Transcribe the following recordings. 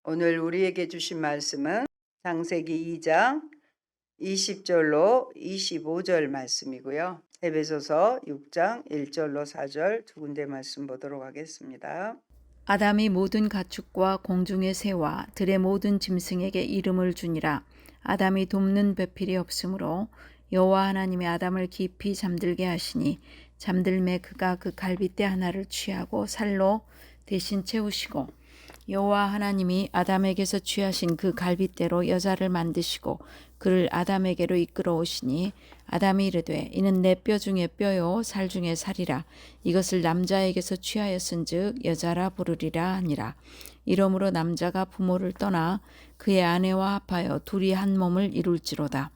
오늘 우리에게 주신 말씀은 창세기 2장 20절로 25절 말씀이고요. 에베소서 6장 1절로 4절 두 군데 말씀 보도록 하겠습니다. 아담이 모든 가축과 공중의 새와 들의 모든 짐승에게 이름을 주니라. 아담이 돕는 배필이 없으므로 여호와 하나님이 아담을 깊이 잠들게 하시니 잠들매 그가 그 갈빗대 하나를 취하고 살로 대신 채우시고 여호와 하나님이 아담에게서 취하신 그 갈빗대로 여자를 만드시고 그를 아담에게로 이끌어 오시니 아담이 이르되 이는 내 뼈 중에 뼈요 살 중에 살이라. 이것을 남자에게서 취하였은즉 여자라 부르리라 하니라. 이러므로 남자가 부모를 떠나 그의 아내와 합하여 둘이 한 몸을 이룰지로다.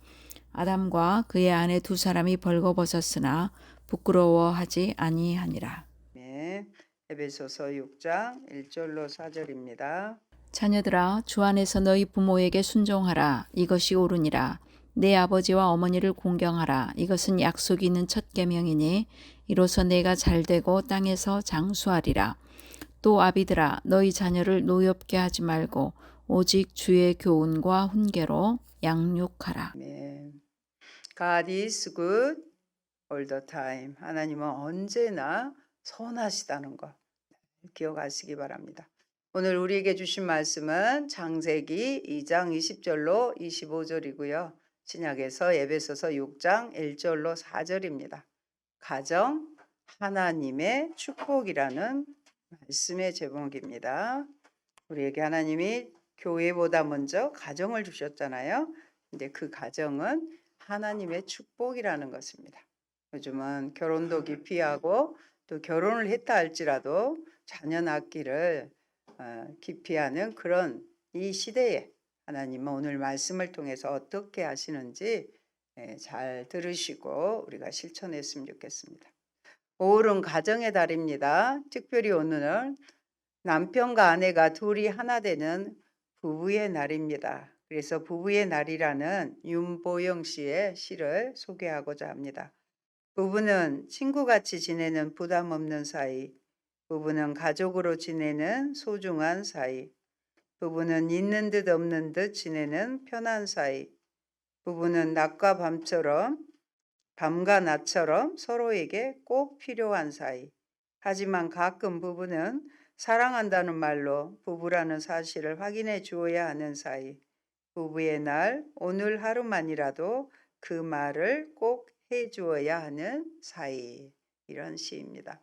아담과 그의 아내 두 사람이 벌거벗었으나 부끄러워하지 아니하니라. 네, 에베소서 6장 1절로 4절입니다. 자녀들아 주 안에서 너희 부모에게 순종하라. 이것이 옳으니라. 내 아버지와 어머니를 공경하라. 이것은 약속이 있는 첫 계명이니 이로써 내가 잘되고 땅에서 장수하리라. 또 아비들아 너희 자녀를 노엽게 하지 말고 오직 주의 교훈과 훈계로 양육하라. 네. God is good all the time. 하나님은 언제나 선하시다는 것 기억하시기 바랍니다. 오늘 우리에게 주신 말씀은 창세기 2장 20절로 25절이고요. 신약에서 에베소서 6장 1절로 4절입니다. 가정 하나님의 축복이라는 말씀의 제목입니다. 우리에게 하나님이 교회보다 먼저 가정을 주셨잖아요. 근데 그 가정은 하나님의 축복이라는 것입니다. 요즘은 결혼도 기피하고 또 결혼을 했다 할지라도 자녀 낳기를 기피하는 그런 이 시대에 하나님은 오늘 말씀을 통해서 어떻게 하시는지 잘 들으시고 우리가 실천했으면 좋겠습니다. 5월은 가정의 달입니다. 특별히 오늘은 남편과 아내가 둘이 하나 되는 부부의 날입니다. 그래서 부부의 날이라는 윤보영 씨의 시를 소개하고자 합니다. 부부는 친구같이 지내는 부담 없는 사이, 부부는 가족으로 지내는 소중한 사이, 부부는 있는 듯 없는 듯 지내는 편한 사이, 부부는 낮과 밤처럼, 밤과 낮처럼 서로에게 꼭 필요한 사이. 하지만 가끔 부부는 사랑한다는 말로 부부라는 사실을 확인해 주어야 하는 사이. 부부의 날, 오늘 하루만이라도 그 말을 꼭 해 주어야 하는 사이. 이런 시입니다.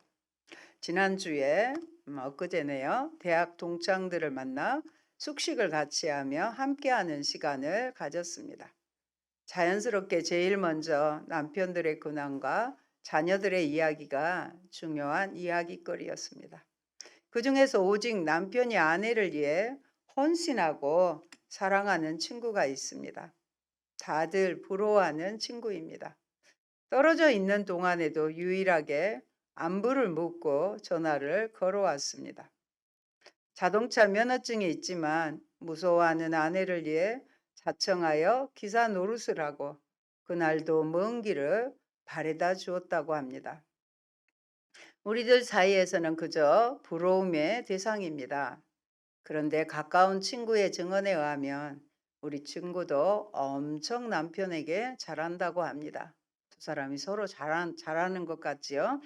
지난주에 엊그제네요. 대학 동창들을 만나 숙식을 같이 하며 함께하는 시간을 가졌습니다. 자연스럽게 제일 먼저 남편들의 근황과 자녀들의 이야기가 중요한 이야기거리였습니다. 그 중에서 오직 남편이 아내를 위해 헌신하고 사랑하는 친구가 있습니다. 다들 부러워하는 친구입니다. 떨어져 있는 동안에도 유일하게 안부를 묻고 전화를 걸어왔습니다. 자동차 면허증이 있지만 무서워하는 아내를 위해 자청하여 기사 노릇을 하고 그날도 먼 길을 바래다 주었다고 합니다. 우리들 사이에서는 그저 부러움의 대상입니다. 그런데 가까운 친구의 증언에 의하면 우리 친구도 엄청 남편에게 잘한다고 합니다. 두 사람이 서로 잘하는 것 같지요?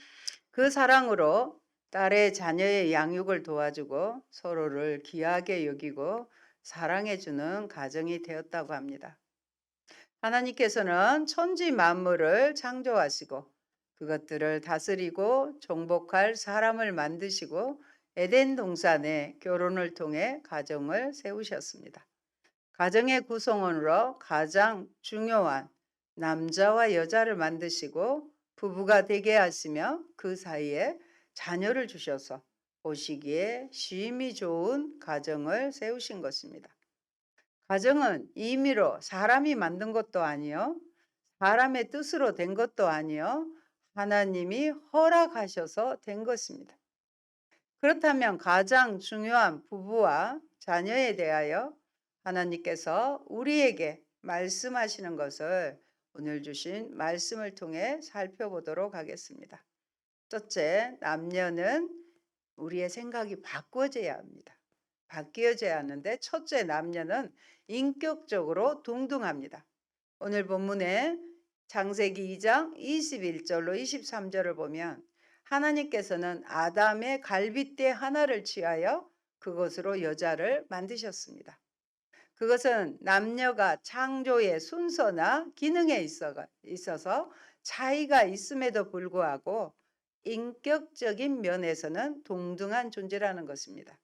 그 사랑으로 딸의 자녀의 양육을 도와주고 서로를 귀하게 여기고 사랑해주는 가정이 되었다고 합니다. 하나님께서는 천지 만물을 창조하시고 그것들을 다스리고 정복할 사람을 만드시고 에덴 동산에 결혼을 통해 가정을 세우셨습니다. 가정의 구성원으로 가장 중요한 남자와 여자를 만드시고 부부가 되게 하시며 그 사이에 자녀를 주셔서 보시기에 쉼이 좋은 가정을 세우신 것입니다. 가정은 임의로 사람이 만든 것도 아니요, 사람의 뜻으로 된 것도 아니요, 하나님이 허락하셔서 된 것입니다. 그렇다면 가장 중요한 부부와 자녀에 대하여 하나님께서 우리에게 말씀하시는 것을 오늘 주신 말씀을 통해 살펴보도록 하겠습니다. 첫째, 남녀는 우리의 생각이 바꿔져야 합니다. 바뀌어져야 하는데 첫째 남녀는 인격적으로 동등합니다. 오늘 본문에 창세기 2장 21절로 23절을 보면 하나님께서는 아담의 갈빗대 하나를 취하여 그것으로 여자를 만드셨습니다. 그것은 남녀가 창조의 순서나 기능에 있어서 차이가 있음에도 불구하고 인격적인 면에서는 동등한 존재라는 것입니다.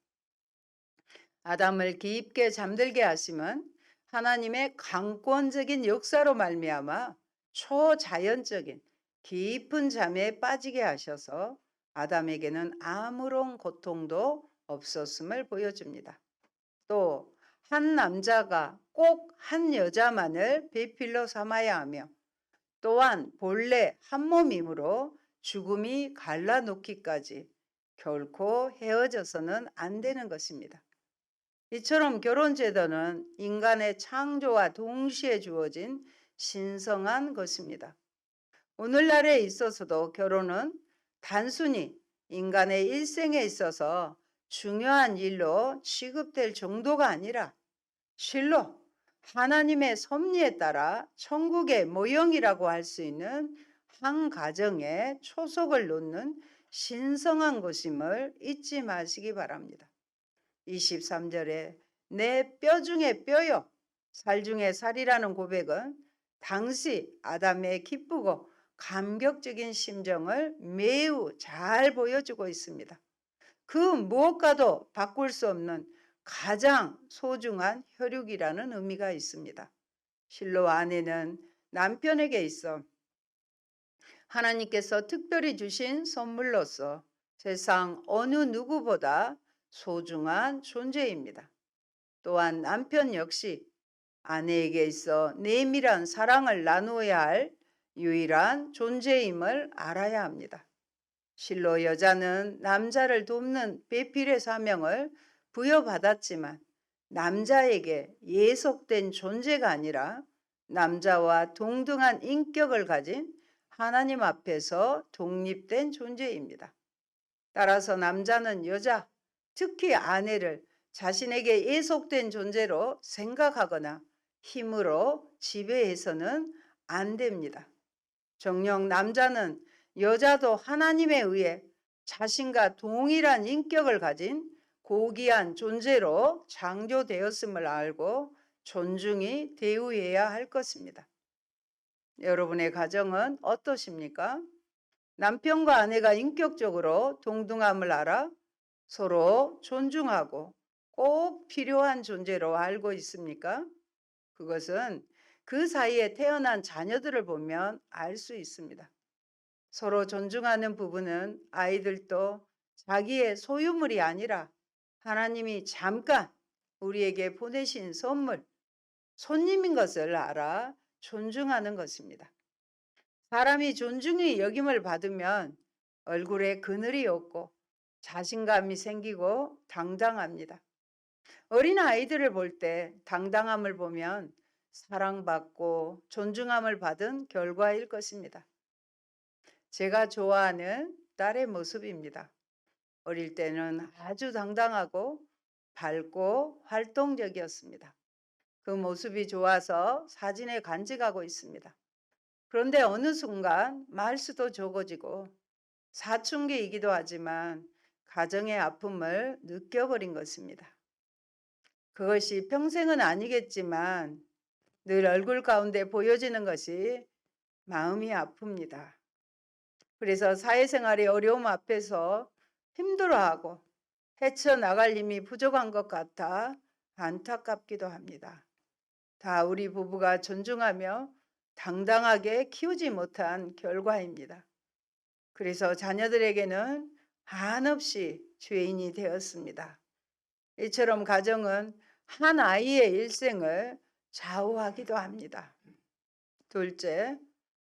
아담을 깊게 잠들게 하심은 하나님의 강권적인 역사로 말미암아 초자연적인 깊은 잠에 빠지게 하셔서 아담에게는 아무런 고통도 없었음을 보여줍니다. 또 한 남자가 꼭 한 여자만을 배필로 삼아야 하며 또한 본래 한 몸이므로 죽음이 갈라놓기까지 결코 헤어져서는 안 되는 것입니다. 이처럼 결혼제도는 인간의 창조와 동시에 주어진 신성한 것입니다. 오늘날에 있어서도 결혼은 단순히 인간의 일생에 있어서 중요한 일로 취급될 정도가 아니라 실로 하나님의 섭리에 따라 천국의 모형이라고 할 수 있는 한 가정의 초석을 놓는 신성한 것임을 잊지 마시기 바랍니다. 23절에 내 뼈 중에 뼈요 살 중에 살이라는 고백은 당시 아담의 기쁘고 감격적인 심정을 매우 잘 보여주고 있습니다. 그 무엇과도 바꿀 수 없는 가장 소중한 혈육이라는 의미가 있습니다. 실로 아내는 남편에게 있어 하나님께서 특별히 주신 선물로서 세상 어느 누구보다 소중한 존재입니다. 또한 남편 역시 아내에게 있어 내밀한 사랑을 나누어야 할 유일한 존재임을 알아야 합니다. 실로 여자는 남자를 돕는 배필의 사명을 부여받았지만 남자에게 예속된 존재가 아니라 남자와 동등한 인격을 가진 하나님 앞에서 독립된 존재입니다. 따라서 남자는 여자, 특히 아내를 자신에게 예속된 존재로 생각하거나 힘으로 지배해서는 안 됩니다. 정녕 남자는 여자도 하나님에 의해 자신과 동일한 인격을 가진 고귀한 존재로 창조되었음을 알고 존중히 대우해야 할 것입니다. 여러분의 가정은 어떠십니까? 남편과 아내가 인격적으로 동등함을 알아 서로 존중하고 꼭 필요한 존재로 알고 있습니까? 그것은 그 사이에 태어난 자녀들을 보면 알 수 있습니다. 서로 존중하는 부부는 아이들도 자기의 소유물이 아니라 하나님이 잠깐 우리에게 보내신 선물, 손님인 것을 알아 존중하는 것입니다. 사람이 존중의 여김을 받으면 얼굴에 그늘이 없고 자신감이 생기고 당당합니다. 어린 아이들을 볼 때 당당함을 보면 사랑받고 존중함을 받은 결과일 것입니다. 제가 좋아하는 딸의 모습입니다. 어릴 때는 아주 당당하고 밝고 활동적이었습니다. 그 모습이 좋아서 사진에 간직하고 있습니다. 그런데 어느 순간 말수도 적어지고 사춘기이기도 하지만 가정의 아픔을 느껴버린 것입니다. 그것이 평생은 아니겠지만 늘 얼굴 가운데 보여지는 것이 마음이 아픕니다. 그래서 사회생활의 어려움 앞에서 힘들어하고 헤쳐나갈 힘이 부족한 것 같아 안타깝기도 합니다. 다 우리 부부가 존중하며 당당하게 키우지 못한 결과입니다. 그래서 자녀들에게는 한없이 죄인이 되었습니다. 이처럼 가정은 한 아이의 일생을 좌우하기도 합니다. 둘째,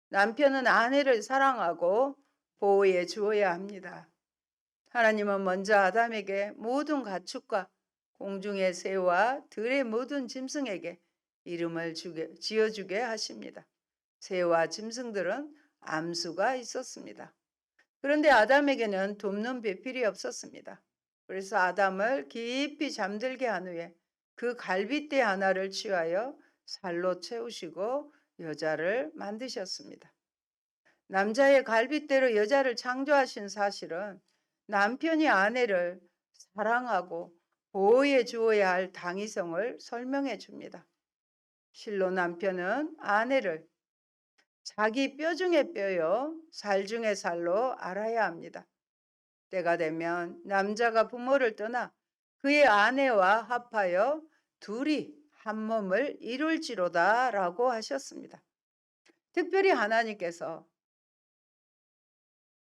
남편은 아내를 사랑하고 보호해 주어야 합니다. 하나님은 먼저 아담에게 모든 가축과 공중의 새와 들의 모든 짐승에게 이름을 지어주게 하십니다. 새와 짐승들은 암수가 있었습니다. 그런데 아담에게는 돕는 배필이 없었습니다. 그래서 아담을 깊이 잠들게 한 후에 그 갈빗대 하나를 취하여 살로 채우시고 여자를 만드셨습니다. 남자의 갈빗대로 여자를 창조하신 사실은 남편이 아내를 사랑하고 보호해 주어야 할 당위성을 설명해 줍니다. 실로 남편은 아내를 자기 뼈 중에 뼈요, 살 중에 살로 알아야 합니다. 때가 되면 남자가 부모를 떠나 그의 아내와 합하여 둘이 한 몸을 이룰지로다 라고 하셨습니다. 특별히 하나님께서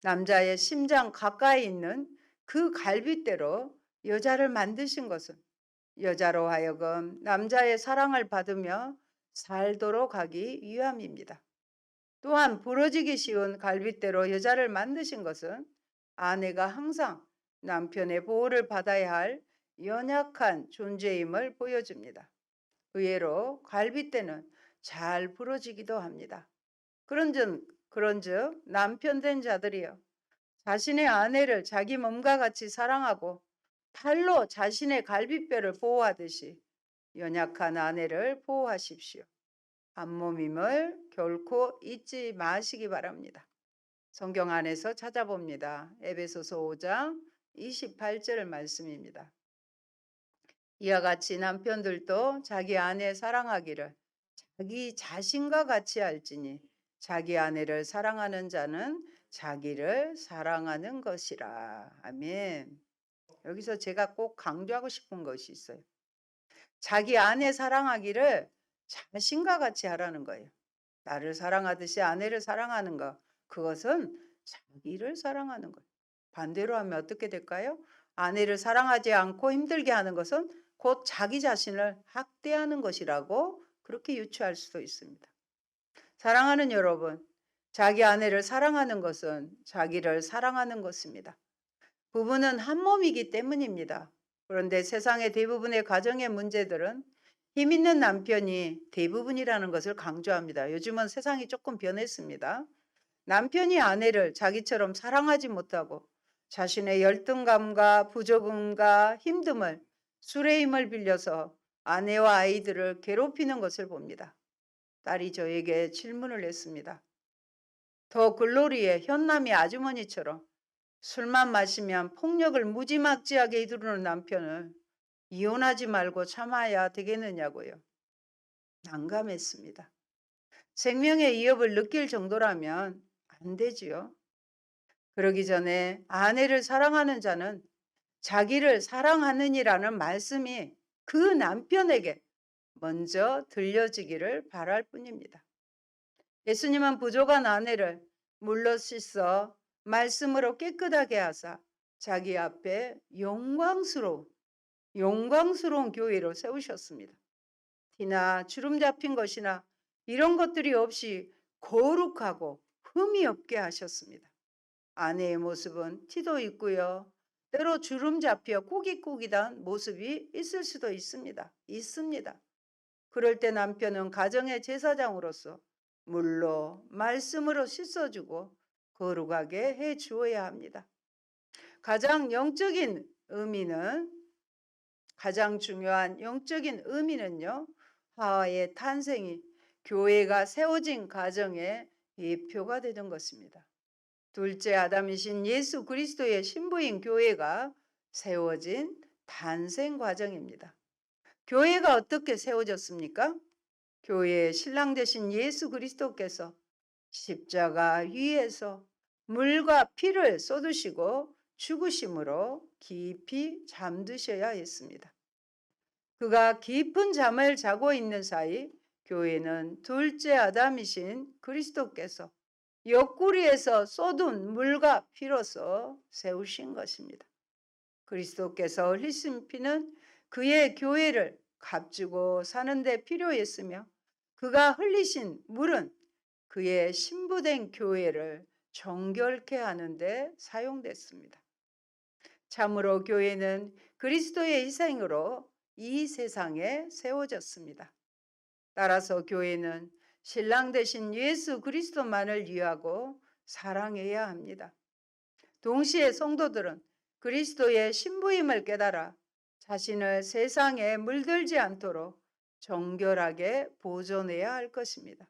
남자의 심장 가까이 있는 그 갈빗대로 여자를 만드신 것은 여자로 하여금 남자의 사랑을 받으며 살도록 하기 위함입니다. 또한 부러지기 쉬운 갈빗대로 여자를 만드신 것은 아내가 항상 남편의 보호를 받아야 할 연약한 존재임을 보여줍니다. 의외로 갈빗대는 잘 부러지기도 합니다. 그런즉 남편 된 자들이여 자신의 아내를 자기 몸과 같이 사랑하고 팔로 자신의 갈빗뼈를 보호하듯이 연약한 아내를 보호하십시오. 한 몸임을 결코 잊지 마시기 바랍니다. 성경 안에서 찾아봅니다. 에베소서 5장 28절 말씀입니다. 이와 같이 남편들도 자기 아내 사랑하기를 자기 자신과 같이 할지니 자기 아내를 사랑하는 자는 자기를 사랑하는 것이라. 아멘. 여기서 제가 꼭 강조하고 싶은 것이 있어요. 자기 아내 사랑하기를 자신과 같이 하라는 거예요. 나를 사랑하듯이 아내를 사랑하는 것, 그것은 자기를 사랑하는 거예요. 반대로 하면 어떻게 될까요? 아내를 사랑하지 않고 힘들게 하는 것은 곧 자기 자신을 학대하는 것이라고 그렇게 유추할 수도 있습니다. 사랑하는 여러분, 자기 아내를 사랑하는 것은 자기를 사랑하는 것입니다. 부부는 한 몸이기 때문입니다. 그런데 세상의 대부분의 가정의 문제들은 힘 있는 남편이 대부분이라는 것을 강조합니다. 요즘은 세상이 조금 변했습니다. 남편이 아내를 자기처럼 사랑하지 못하고 자신의 열등감과 부조금과 힘듦을 술의 힘을 빌려서 아내와 아이들을 괴롭히는 것을 봅니다. 딸이 저에게 질문을 했습니다. 더 글로리의 현남이 아주머니처럼 술만 마시면 폭력을 무지막지하게 이루는 남편을 이혼하지 말고 참아야 되겠느냐고요. 난감했습니다. 생명의 위협을 느낄 정도라면 안 되지요. 그러기 전에 아내를 사랑하는 자는 자기를 사랑하느니라는 말씀이 그 남편에게 먼저 들려지기를 바랄 뿐입니다. 예수님은 부족한 아내를 물로 씻어 말씀으로 깨끗하게 하사 자기 앞에 영광스러운 교회로 세우셨습니다. 티나 주름 잡힌 것이나 이런 것들이 없이 거룩하고 흠이 없게 하셨습니다. 아내의 모습은 티도 있고요. 때로 주름 잡혀 꾸깃꾸깃한 모습이 있을 수도 있습니다. 그럴 때 남편은 가정의 제사장으로서 물로 말씀으로 씻어주고 거룩하게 해 주어야 합니다. 가장 중요한 영적인 의미는요. 하와의 탄생이 교회가 세워진 가정의 예표가 되는 것입니다. 둘째 아담이신 예수 그리스도의 신부인 교회가 세워진 탄생 과정입니다. 교회가 어떻게 세워졌습니까? 교회의 신랑 되신 예수 그리스도께서 십자가 위에서 물과 피를 쏟으시고 죽으심으로 깊이 잠드셔야 했습니다. 그가 깊은 잠을 자고 있는 사이 교회는 둘째 아담이신 그리스도께서 옆구리에서 쏟은 물과 피로서 세우신 것입니다. 그리스도께서 흘리신 피는 그의 교회를 값주고 사는 데 필요했으며 그가 흘리신 물은 그의 신부된 교회를 정결케 하는 데 사용됐습니다. 참으로 교회는 그리스도의 희생으로 이 세상에 세워졌습니다. 따라서 교회는 신랑 되신 예수 그리스도만을 위하고 사랑해야 합니다. 동시에 성도들은 그리스도의 신부임을 깨달아 자신을 세상에 물들지 않도록 정결하게 보존해야 할 것입니다.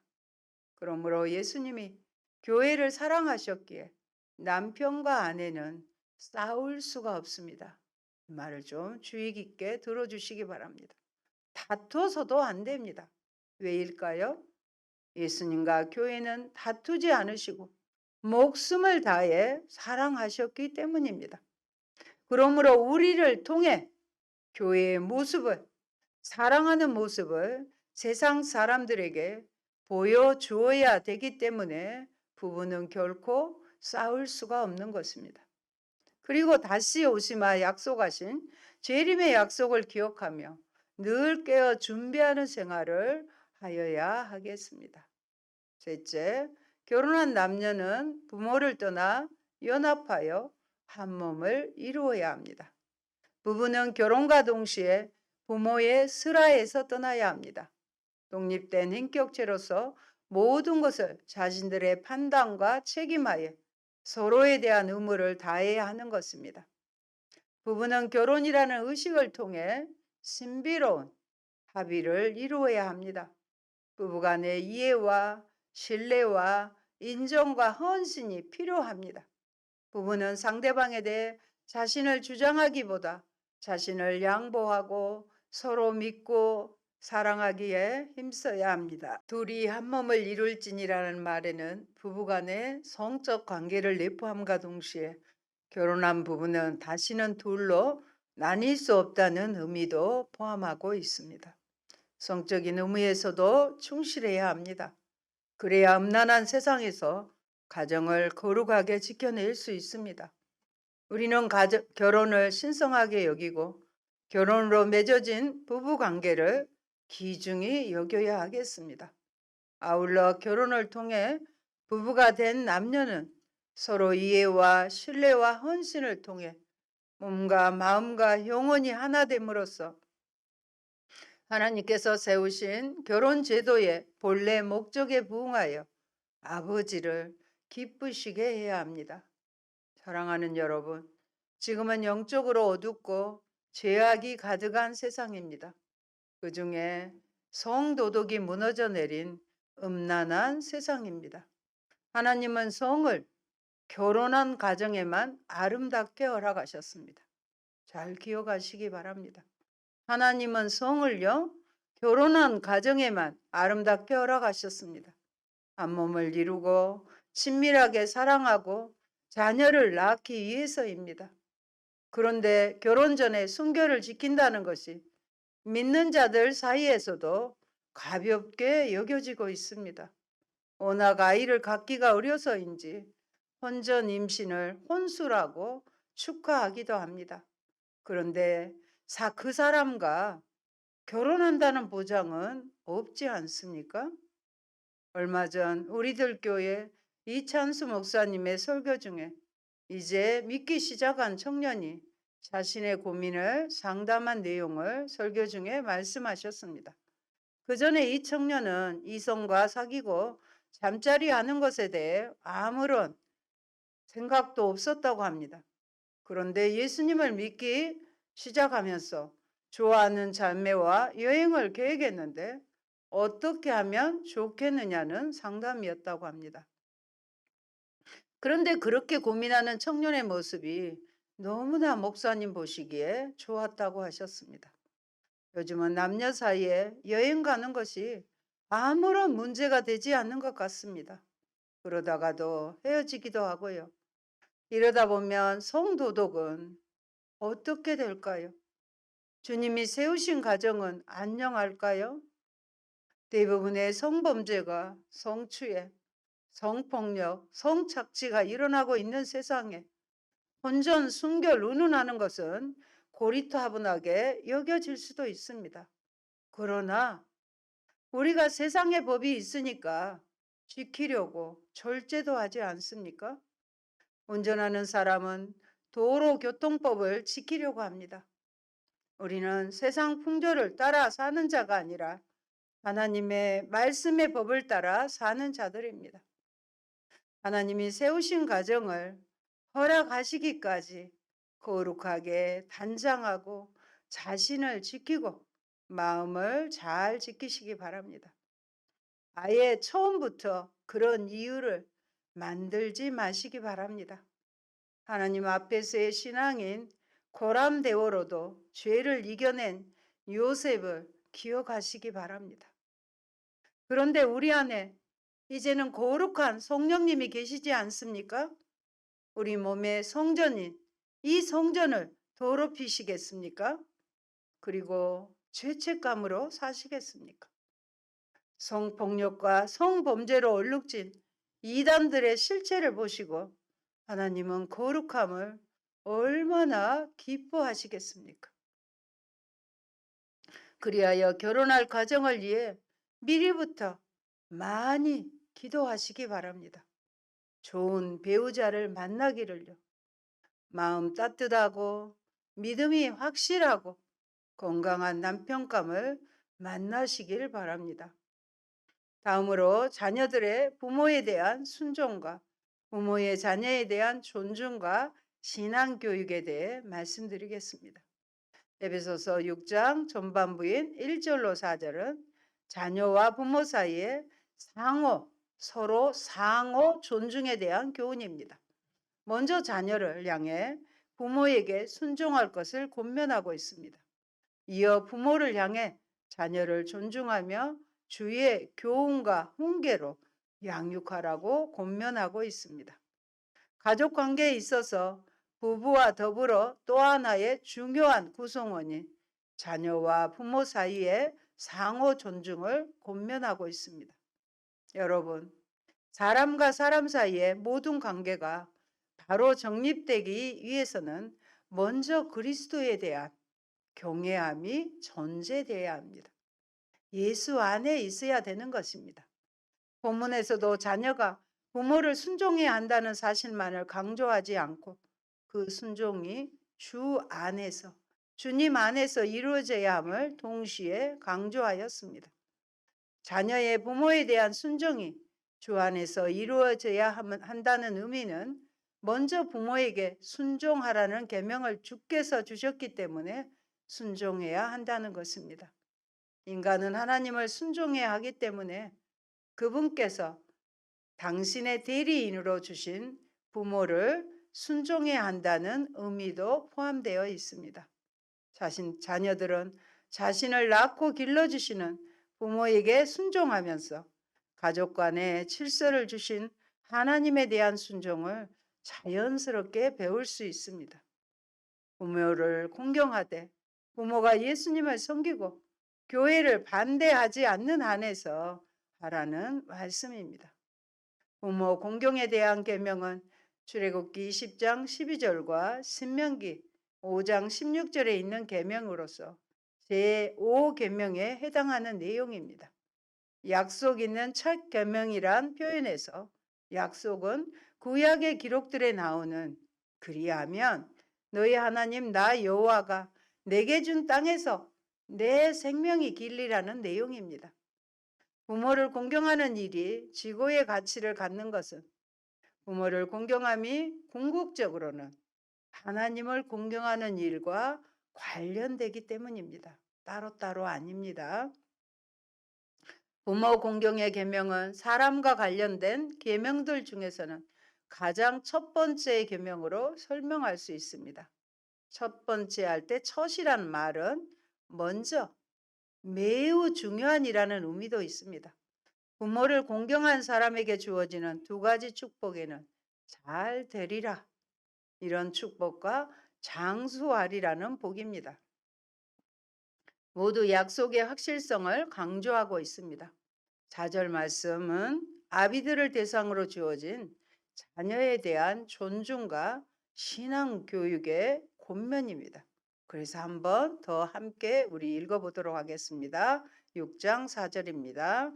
그러므로 예수님이 교회를 사랑하셨기에 남편과 아내는 싸울 수가 없습니다. 이 말을 좀 주의 깊게 들어주시기 바랍니다. 다퉈서도 안 됩니다. 왜일까요? 예수님과 교회는 다투지 않으시고 목숨을 다해 사랑하셨기 때문입니다. 그러므로 우리를 통해 교회의 모습을, 사랑하는 모습을 세상 사람들에게 보여주어야 되기 때문에 부부는 결코 싸울 수가 없는 것입니다. 그리고 다시 오시마 약속하신 재림의 약속을 기억하며 늘 깨어 준비하는 생활을 하여야 하겠습니다. 셋째, 결혼한 남녀는 부모를 떠나 연합하여 한 몸을 이루어야 합니다. 부부는 결혼과 동시에 부모의 슬하에서 떠나야 합니다. 독립된 인격체로서 모든 것을 자신들의 판단과 책임하에 서로에 대한 의무를 다해야 하는 것입니다. 부부는 결혼이라는 의식을 통해 신비로운 합의를 이루어야 합니다. 부부간의 이해와 신뢰와 인정과 헌신이 필요합니다. 부부는 상대방에 대해 자신을 주장하기보다 자신을 양보하고 서로 믿고 사랑하기에 힘써야 합니다. 둘이 한 몸을 이룰지니라는 말에는 부부간의 성적 관계를 내포함과 동시에 결혼한 부부는 다시는 둘로 나뉠 수 없다는 의미도 포함하고 있습니다. 성적인 의미에서도 충실해야 합니다. 그래야 음란한 세상에서 가정을 거룩하게 지켜낼 수 있습니다. 우리는 결혼을 신성하게 여기고 결혼으로 맺어진 부부 관계를 귀중히 여겨야 하겠습니다. 아울러 결혼을 통해 부부가 된 남녀는 서로 이해와 신뢰와 헌신을 통해 몸과 마음과 영혼이 하나됨으로써 하나님께서 세우신 결혼 제도의 본래 목적에 부응하여 아버지를 기쁘시게 해야 합니다. 사랑하는 여러분, 지금은 영적으로 어둡고 죄악이 가득한 세상입니다. 그 중에 성도덕이 무너져 내린 음란한 세상입니다. 하나님은 성을 결혼한 가정에만 아름답게 허락하셨습니다. 잘 기억하시기 바랍니다. 하나님은 성을요, 결혼한 가정에만 아름답게 허락하셨습니다. 한 몸을 이루고 친밀하게 사랑하고 자녀를 낳기 위해서입니다. 그런데 결혼 전에 순결을 지킨다는 것이 믿는 자들 사이에서도 가볍게 여겨지고 있습니다. 워낙 아이를 갖기가 어려서인지 혼전 임신을 혼수라고 축하하기도 합니다. 그런데 그 사람과 결혼한다는 보장은 없지 않습니까? 얼마 전 우리들 교회 이찬수 목사님의 설교 중에 이제 믿기 시작한 청년이 자신의 고민을 상담한 내용을 설교 중에 말씀하셨습니다. 그 전에 이 청년은 이성과 사귀고 잠자리 하는 것에 대해 아무런 생각도 없었다고 합니다. 그런데 예수님을 믿기 시작하면서 좋아하는 자매와 여행을 계획했는데 어떻게 하면 좋겠느냐는 상담이었다고 합니다. 그런데 그렇게 고민하는 청년의 모습이 너무나 목사님 보시기에 좋았다고 하셨습니다. 요즘은 남녀 사이에 여행 가는 것이 아무런 문제가 되지 않는 것 같습니다. 그러다가도 헤어지기도 하고요. 이러다 보면 성도덕은 어떻게 될까요? 주님이 세우신 가정은 안녕할까요? 대부분의 성범죄가 성추행, 성폭력, 성착취가 일어나고 있는 세상에 혼전, 순결, 운운하는 것은 고리타분하게 여겨질 수도 있습니다. 그러나 우리가 세상의 법이 있으니까 지키려고 절제도 하지 않습니까? 운전하는 사람은 도로교통법을 지키려고 합니다. 우리는 세상 풍조를 따라 사는 자가 아니라 하나님의 말씀의 법을 따라 사는 자들입니다. 하나님이 세우신 가정을 허락하시기까지 거룩하게 단장하고 자신을 지키고 마음을 잘 지키시기 바랍니다. 아예 처음부터 그런 이유를 만들지 마시기 바랍니다. 하나님 앞에서의 신앙인 고람대오로도 죄를 이겨낸 요셉을 기억하시기 바랍니다. 그런데 우리 안에 이제는 거룩한 성령님이 계시지 않습니까? 우리 몸의 성전인 이 성전을 더럽히시겠습니까? 그리고 죄책감으로 사시겠습니까? 성폭력과 성범죄로 얼룩진 이단들의 실체를 보시고 하나님은 거룩함을 얼마나 기뻐하시겠습니까? 그리하여 결혼할 가정을 위해 미리부터 많이 기도하시기 바랍니다. 좋은 배우자를 만나기를요. 마음 따뜻하고 믿음이 확실하고 건강한 남편감을 만나시길 바랍니다. 다음으로 자녀들의 부모에 대한 순종과 부모의 자녀에 대한 존중과 신앙 교육에 대해 말씀드리겠습니다. 에베소서 6장 전반부인 1절로 4절은 자녀와 부모 사이에 서로 상호 존중에 대한 교훈입니다. 먼저 자녀를 향해 부모에게 순종할 것을 권면하고 있습니다. 이어 부모를 향해 자녀를 존중하며 주의 교훈과 훈계로 양육하라고 권면하고 있습니다. 가족 관계에 있어서 부부와 더불어 또 하나의 중요한 구성원인 자녀와 부모 사이의 상호 존중을 권면하고 있습니다. 여러분, 사람과 사람 사이의 모든 관계가 바로 정립되기 위해서는 먼저 그리스도에 대한 경외함이 전제되어야 합니다. 예수 안에 있어야 되는 것입니다. 본문에서도 자녀가 부모를 순종해야 한다는 사실만을 강조하지 않고 그 순종이 주 안에서, 주님 안에서 이루어져야 함을 동시에 강조하였습니다. 자녀의 부모에 대한 순종이 주 안에서 이루어져야 한다는 의미는 먼저 부모에게 순종하라는 계명을 주께서 주셨기 때문에 순종해야 한다는 것입니다. 인간은 하나님을 순종해야 하기 때문에 그분께서 당신의 대리인으로 주신 부모를 순종해야 한다는 의미도 포함되어 있습니다. 자녀들은 자신을 낳고 길러주시는 부모에게 순종하면서 가족 간에 질서를 주신 하나님에 대한 순종을 자연스럽게 배울 수 있습니다. 부모를 공경하되 부모가 예수님을 섬기고 교회를 반대하지 않는 한에서 하라는 말씀입니다. 부모 공경에 대한 계명은 출애굽기 10장 12절과 신명기 5장 16절에 있는 계명으로서 제5계명에 해당하는 내용입니다. 약속 있는 첫 계명이란 표현에서 약속은 구약의 기록들에 나오는 그리하면 너희 하나님 나 여호와가 내게 준 땅에서 내 생명이 길리라는 내용입니다. 부모를 공경하는 일이 지고의 가치를 갖는 것은 부모를 공경함이 궁극적으로는 하나님을 공경하는 일과 관련되기 때문입니다. 따로따로 아닙니다. 부모 공경의 계명은 사람과 관련된 계명들 중에서는 가장 첫 번째 계명으로 설명할 수 있습니다. 첫 번째 할 때 첫이라는 말은 먼저 매우 중요한이라는 의미도 있습니다. 부모를 공경한 사람에게 주어지는 두 가지 축복에는 잘 되리라 이런 축복과 장수하리라는 복입니다. 모두 약속의 확실성을 강조하고 있습니다. 4절 말씀은 아비들을 대상으로 주어진 자녀에 대한 존중과 신앙 교육의 권면입니다. 그래서 한번 더 함께 우리 읽어보도록 하겠습니다. 6장 4절입니다.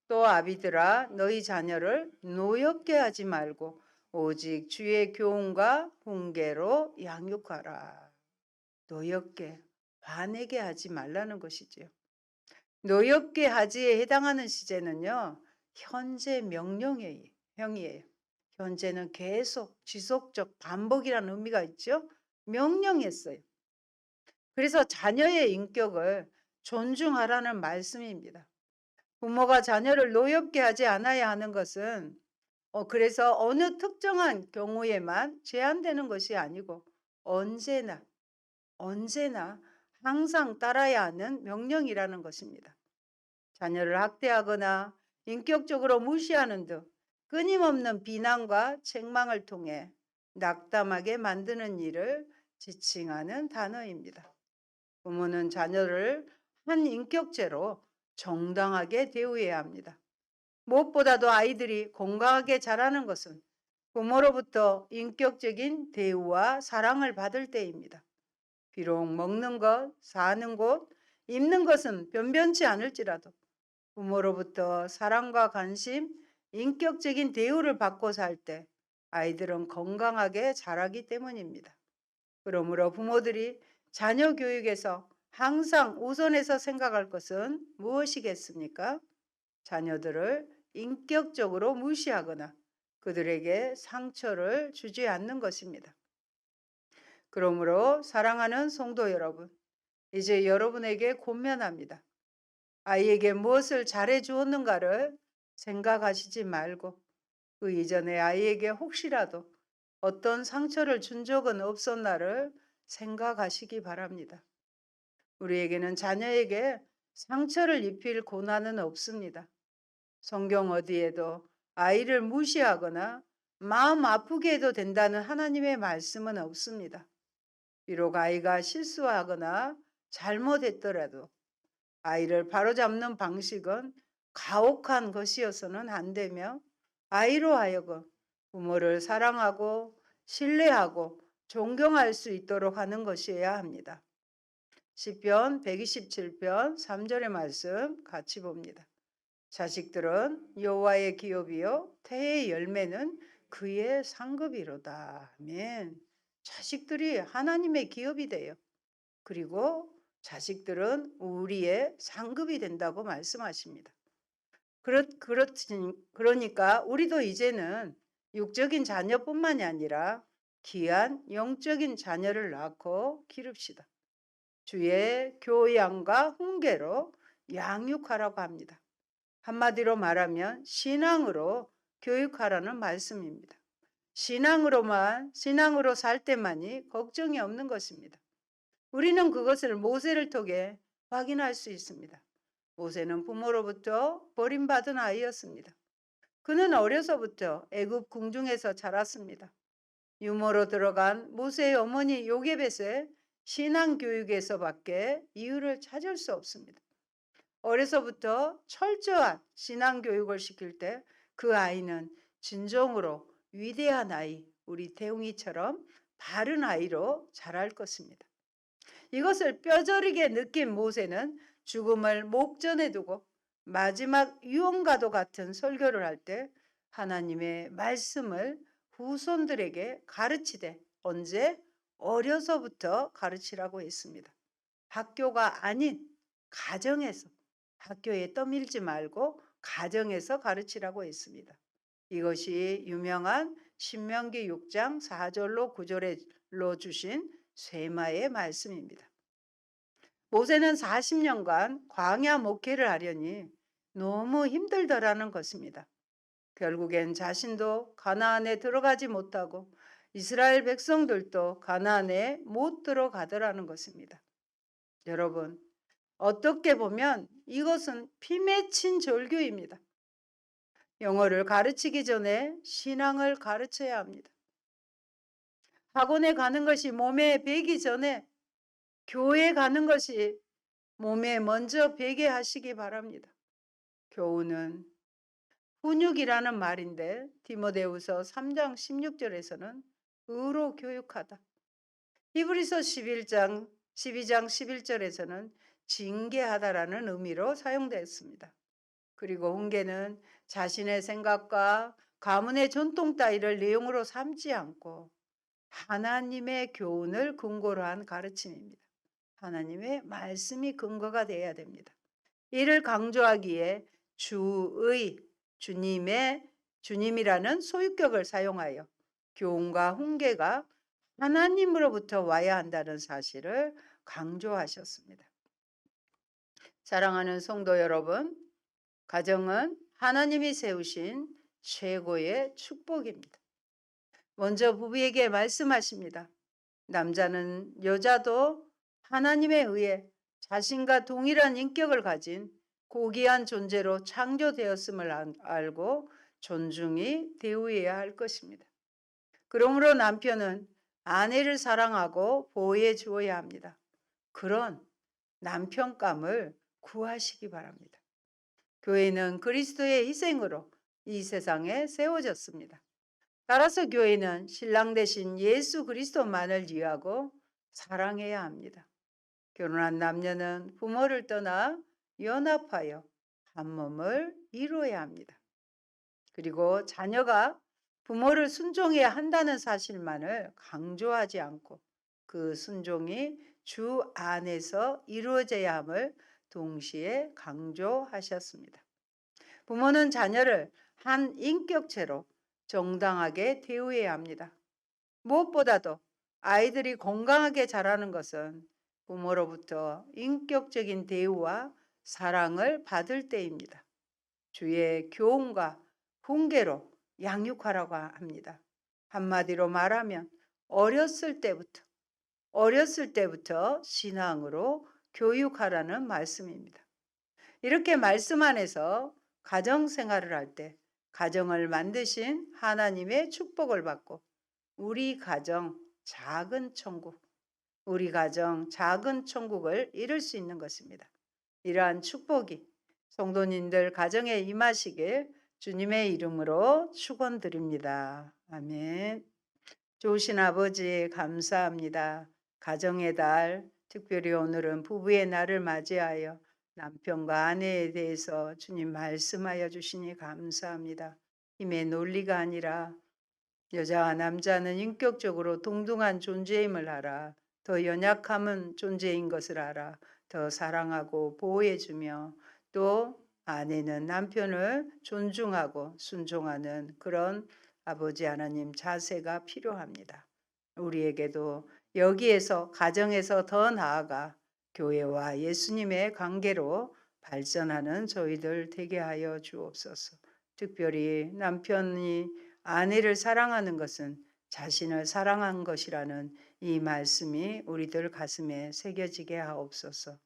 또 아비들아 너희 자녀를 노엽게 하지 말고 오직 주의 교훈과 훈계로 양육하라. 노엽게, 화내게 하지 말라는 것이지요. 노엽게 하지에 해당하는 시제는요. 현재 명령형이에요. 현재는 계속 지속적 반복이라는 의미가 있죠. 명령했어요. 그래서 자녀의 인격을 존중하라는 말씀입니다. 부모가 자녀를 노엽게 하지 않아야 하는 것은 그래서 어느 특정한 경우에만 제한되는 것이 아니고 언제나 언제나 항상 따라야 하는 명령이라는 것입니다. 자녀를 학대하거나 인격적으로 무시하는 등 끊임없는 비난과 책망을 통해 낙담하게 만드는 일을 지칭하는 단어입니다. 부모는 자녀를 한 인격체로 정당하게 대우해야 합니다. 무엇보다도 아이들이 건강하게 자라는 것은 부모로부터 인격적인 대우와 사랑을 받을 때입니다. 비록 먹는 것, 사는 곳, 입는 것은 변변치 않을지라도 부모로부터 사랑과 관심, 인격적인 대우를 받고 살 때 아이들은 건강하게 자라기 때문입니다. 그러므로 부모들이 자녀 교육에서 항상 우선해서 생각할 것은 무엇이겠습니까? 자녀들을 인격적으로 무시하거나 그들에게 상처를 주지 않는 것입니다. 그러므로 사랑하는 성도 여러분, 이제 여러분에게 권면합니다. 아이에게 무엇을 잘해 주었는가를 생각하시지 말고 그 이전에 아이에게 혹시라도 어떤 상처를 준 적은 없었나를 생각하시기 바랍니다. 우리에게는 자녀에게 상처를 입힐 고난은 없습니다. 성경 어디에도 아이를 무시하거나 마음 아프게 해도 된다는 하나님의 말씀은 없습니다. 비록 아이가 실수하거나 잘못했더라도 아이를 바로잡는 방식은 가혹한 것이어서는 안 되며 아이로 하여금 부모를 사랑하고 신뢰하고 존경할 수 있도록 하는 것이어야 합니다. 시편 127편 3절의 말씀 같이 봅니다. 자식들은 여호와의 기업이요 태의 열매는 그의 상급이로다. 아멘. 자식들이 하나님의 기업이 돼요. 그리고 자식들은 우리의 상급이 된다고 말씀하십니다. 그러니까 우리도 이제는 육적인 자녀뿐만이 아니라 귀한 영적인 자녀를 낳고 기릅시다. 주의 교양과 훈계로 양육하라고 합니다. 한마디로 말하면 신앙으로 교육하라는 말씀입니다. 신앙으로 살 때만이 걱정이 없는 것입니다. 우리는 그것을 모세를 통해 확인할 수 있습니다. 모세는 부모로부터 버림받은 아이였습니다. 그는 어려서부터 애굽 궁중에서 자랐습니다. 유모로 들어간 모세의 어머니 요게벳의 신앙 교육에서밖에 이유를 찾을 수 없습니다. 어려서부터 철저한 신앙 교육을 시킬 때 그 아이는 진정으로 위대한 아이, 우리 태웅이처럼 바른 아이로 자랄 것입니다. 이것을 뼈저리게 느낀 모세는 죽음을 목전에 두고 마지막 유언과도 같은 설교를 할 때 하나님의 말씀을 후손들에게 가르치되 언제? 어려서부터 가르치라고 했습니다. 학교가 아닌 가정에서, 학교에 떠밀지 말고 가정에서 가르치라고 했습니다. 이것이 유명한 신명기 6장 4절로 9절로 주신 쇠마의 말씀입니다. 모세는 40년간 광야 목회를 하려니 너무 힘들더라는 것입니다. 결국엔 자신도 가나안에 들어가지 못하고 이스라엘 백성들도 가나안에 못 들어가더라는 것입니다. 여러분, 어떻게 보면 이것은 피 맺힌 절교입니다. 영어를 가르치기 전에 신앙을 가르쳐야 합니다. 학원에 가는 것이 몸에 배기 전에 교회 가는 것이 몸에 먼저 배게 하시기 바랍니다. 교훈은 훈육이라는 말인데 디모데후서 3장 16절에서는 의로 교육하다. 히브리서 12장 11절에서는 징계하다라는 의미로 사용되었습니다. 그리고 훈계는 자신의 생각과 가문의 전통 따위를 내용으로 삼지 않고 하나님의 교훈을 근거로 한 가르침입니다. 하나님의 말씀이 근거가 되어야 됩니다. 이를 강조하기에 주님이라는 소유격을 사용하여 교훈과 훈계가 하나님으로부터 와야 한다는 사실을 강조하셨습니다. 사랑하는 성도 여러분, 가정은 하나님이 세우신 최고의 축복입니다. 먼저 부부에게 말씀하십니다. 남자는 여자도 하나님에 의해 자신과 동일한 인격을 가진 고귀한 존재로 창조되었음을 알고 존중히 대우해야 할 것입니다. 그러므로 남편은 아내를 사랑하고 보호해 주어야 합니다. 그런 남편감을 구하시기 바랍니다. 교회는 그리스도의 희생으로 이 세상에 세워졌습니다. 따라서 교회는 신랑 대신 예수 그리스도만을 위하고 사랑해야 합니다. 결혼한 남녀는 부모를 떠나 연합하여 한 몸을 이루어야 합니다. 그리고 자녀가 부모를 순종해야 한다는 사실만을 강조하지 않고 그 순종이 주 안에서 이루어져야 함을 동시에 강조하셨습니다. 부모는 자녀를 한 인격체로 정당하게 대우해야 합니다. 무엇보다도 아이들이 건강하게 자라는 것은 부모로부터 인격적인 대우와 사랑을 받을 때입니다. 주의 교훈과 훈계로 양육하라고 합니다. 한마디로 말하면 어렸을 때부터 신앙으로 교육하라는 말씀입니다. 이렇게 말씀 안에서 가정 생활을 할 때 가정을 만드신 하나님의 축복을 받고 우리 가정 작은 천국을 이룰 수 있는 것입니다. 이러한 축복이 성도님들 가정에 임하시길 주님의 이름으로 축원드립니다. 아멘. 좋으신 아버지 감사합니다. 가정의 달, 특별히 오늘은 부부의 날을 맞이하여 남편과 아내에 대해서 주님 말씀하여 주시니 감사합니다. 힘의 논리가 아니라 여자와 남자는 인격적으로 동등한 존재임을 알아. 더 연약함은 존재인 것을 알아. 더 사랑하고 보호해주며 또 아내는 남편을 존중하고 순종하는 그런 아버지 하나님 자세가 필요합니다. 우리에게도 여기에서 가정에서 더 나아가 교회와 예수님의 관계로 발전하는 저희들 되게 하여 주옵소서. 특별히 남편이 아내를 사랑하는 것은 자신을 사랑한 것이라는 이 말씀이 우리들 가슴에 새겨지게 하옵소서.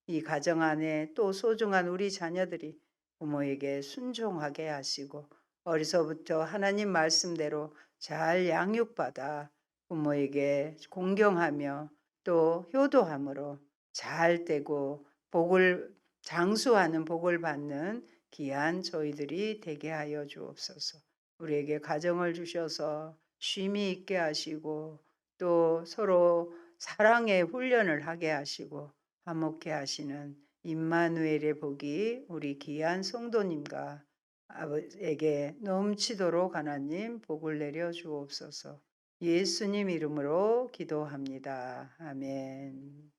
이 가정 안에 또 소중한 우리 자녀들이 부모에게 순종하게 하시고 어려서부터 하나님 말씀대로 잘 양육받아 부모에게 공경하며 또 효도함으로 잘 되고 복을 장수하는 복을 받는 귀한 저희들이 되게 하여 주옵소서. 우리에게 가정을 주셔서 쉼이 있게 하시고 또 서로 사랑의 훈련을 하게 하시고 화목해 하시는 임마누엘의 복이 우리 귀한 성도님과 아버지에게 넘치도록 하나님 복을 내려 주옵소서. 예수님 이름으로 기도합니다. 아멘.